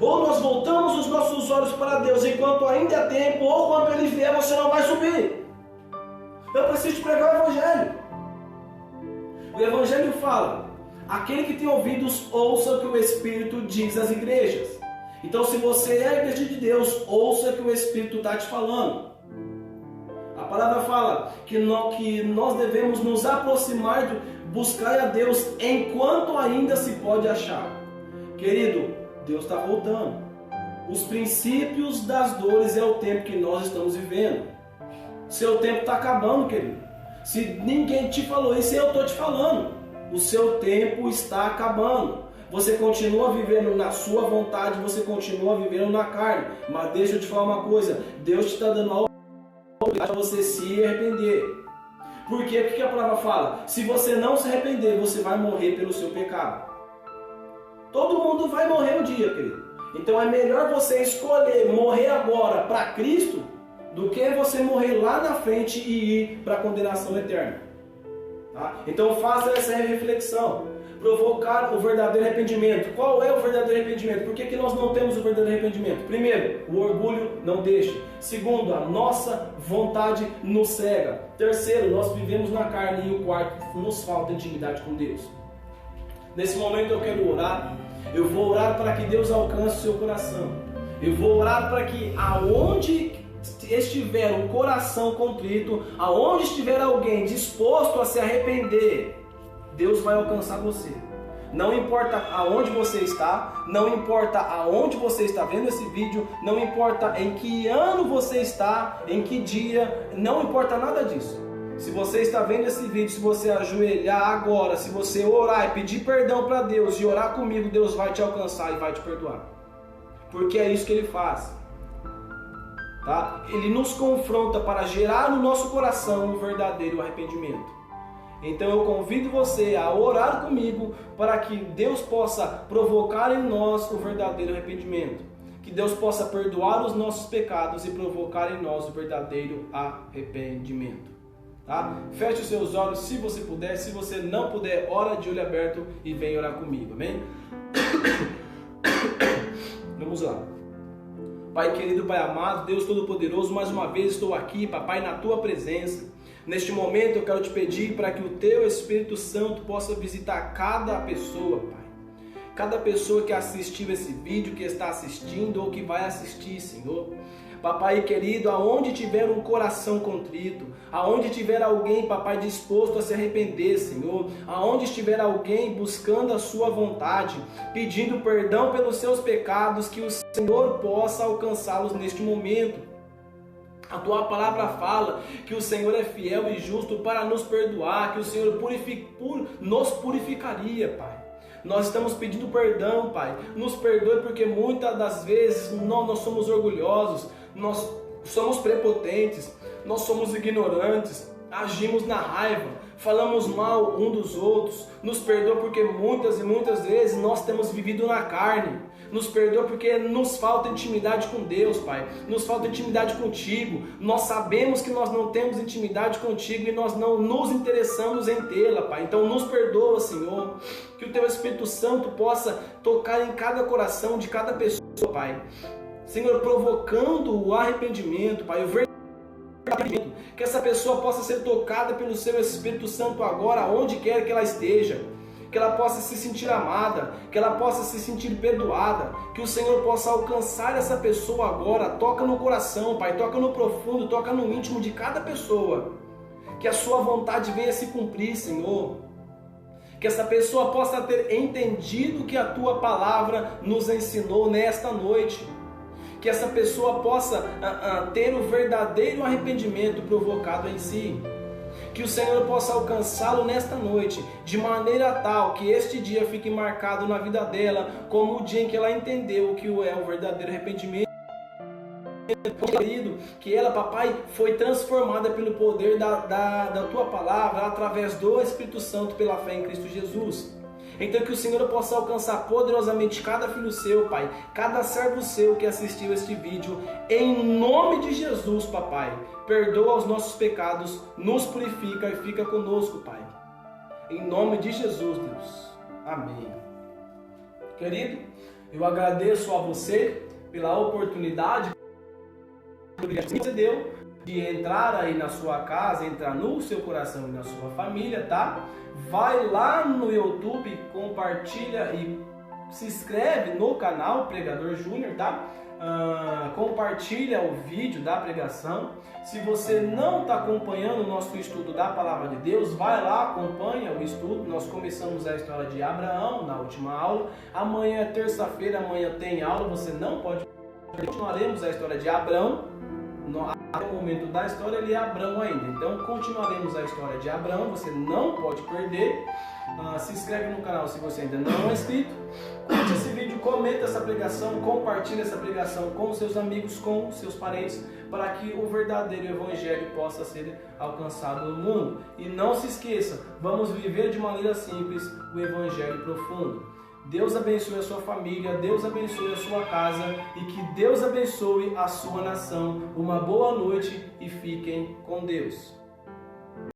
Speaker 1: Ou nós voltamos os nossos olhos para Deus enquanto ainda é tempo, ou quando Ele vier você não vai subir. Eu preciso te pregar o Evangelho. O Evangelho fala: aquele que tem ouvidos, ouça o que o Espírito diz às igrejas. Então, se você é a igreja de Deus, ouça o que o Espírito está te falando. A palavra fala que nós devemos nos aproximar, buscar a Deus enquanto ainda se pode achar. Querido, Deus está voltando. Os princípios das dores é o tempo que nós estamos vivendo. Seu tempo está acabando, querido. Se ninguém te falou isso, eu estou te falando. O seu tempo está acabando. Você continua vivendo na sua vontade, você continua vivendo na carne. Mas deixa eu te falar uma coisa: Deus te está dando a oportunidade para você se arrepender. Por quê? Porque a palavra fala: se você não se arrepender, você vai morrer pelo seu pecado. Todo mundo vai morrer um dia, querido. Então é melhor você escolher morrer agora para Cristo do que você morrer lá na frente e ir para a condenação eterna. Tá? Então faça essa reflexão. Provocar o verdadeiro arrependimento. Qual é o verdadeiro arrependimento? Por que nós não temos o verdadeiro arrependimento? Primeiro, o orgulho não deixa. Segundo, a nossa vontade nos cega. Terceiro, nós vivemos na carne. E o quarto, nos falta intimidade com Deus. Nesse momento eu quero orar. Eu vou orar para que Deus alcance o seu coração. Eu vou orar para que aonde estiver um coração contrito, aonde estiver alguém disposto a se arrepender, Deus vai alcançar você. Não importa aonde você está, não importa aonde você está vendo esse vídeo, não importa em que ano você está, em que dia, não importa nada disso. Se você está vendo esse vídeo, se você ajoelhar agora, se você orar e pedir perdão para Deus e orar comigo, Deus vai te alcançar e vai te perdoar. Porque é isso que Ele faz. Tá? Ele nos confronta para gerar no nosso coração o verdadeiro arrependimento. Então eu convido você a orar comigo para que Deus possa provocar em nós o verdadeiro arrependimento. Que Deus possa perdoar os nossos pecados e provocar em nós o verdadeiro arrependimento. Tá? Feche os seus olhos se você puder. Se você não puder, ora de olho aberto e vem orar comigo. Amém? Vamos lá. Pai querido, Pai amado, Deus Todo-Poderoso, mais uma vez estou aqui, Papai, na Tua presença. Neste momento eu quero te pedir para que o Teu Espírito Santo possa visitar cada pessoa, Pai. Cada pessoa que assistiu esse vídeo, que está assistindo ou que vai assistir, Senhor. Papai querido, aonde tiver um coração contrito, aonde tiver alguém, Papai, disposto a se arrepender, Senhor, aonde estiver alguém buscando a sua vontade, pedindo perdão pelos seus pecados, que o Senhor possa alcançá-los neste momento. A Tua palavra fala que o Senhor é fiel e justo para nos perdoar, que o Senhor nos purificaria, Pai. Nós estamos pedindo perdão, Pai. Nos perdoe porque muitas das vezes nós somos orgulhosos, nós somos prepotentes, nós somos ignorantes, agimos na raiva, falamos mal um dos outros. Nos perdoa porque muitas e muitas vezes nós temos vivido na carne. Nos perdoa porque nos falta intimidade com Deus, Pai. Nos falta intimidade contigo. Nós sabemos que nós não temos intimidade contigo e nós não nos interessamos em tê-la, Pai. Então nos perdoa, Senhor. Que o Teu Espírito Santo possa tocar em cada coração de cada pessoa, Pai. Senhor, provocando o arrependimento, Pai, o verdadeiro arrependimento. Que essa pessoa possa ser tocada pelo Seu Espírito Santo agora, onde quer que ela esteja. Que ela possa se sentir amada, que ela possa se sentir perdoada, que o Senhor possa alcançar essa pessoa agora. Toca no coração, Pai, toca no profundo, toca no íntimo de cada pessoa. Que a Sua vontade venha se cumprir, Senhor. Que essa pessoa possa ter entendido o que a Tua palavra nos ensinou nesta noite. Que essa pessoa possa ter o verdadeiro arrependimento provocado em si. Que o Senhor possa alcançá-lo nesta noite, de maneira tal que este dia fique marcado na vida dela como o dia em que ela entendeu o que é o verdadeiro arrependimento. Querido, que ela, Papai, foi transformada pelo poder da Tua palavra, através do Espírito Santo, pela fé em Cristo Jesus. Então que o Senhor possa alcançar poderosamente cada filho seu, Pai, cada servo seu que assistiu este vídeo, em nome de Jesus, Papai. Perdoa os nossos pecados, nos purifica e fica conosco, Pai. Em nome de Jesus, Deus. Amém. Querido, eu agradeço a você pela oportunidade que você deu de entrar aí na sua casa, entrar no seu coração e na sua família, tá? Vai lá no YouTube, compartilha e se inscreve no canal Pregador Júnior, tá? Compartilha o vídeo da pregação. Se você não está acompanhando o nosso estudo da Palavra de Deus, vai lá, acompanha o estudo. Nós começamos a história de Abraão na última aula. Amanhã é terça-feira, amanhã tem aula, você não pode. Continuaremos a história de Abrão. Até o momento da história ele é Abrão ainda. Então continuaremos a história de Abrão, você não pode perder. Se inscreve no canal se você ainda não é inscrito. Curte esse vídeo, comenta essa pregação, compartilha essa pregação com seus amigos, com seus parentes, para que o verdadeiro evangelho possa ser alcançado no mundo. E não se esqueça, vamos viver de maneira simples o evangelho profundo. Deus abençoe a sua família, Deus abençoe a sua casa e que Deus abençoe a sua nação. Uma boa noite e fiquem com Deus.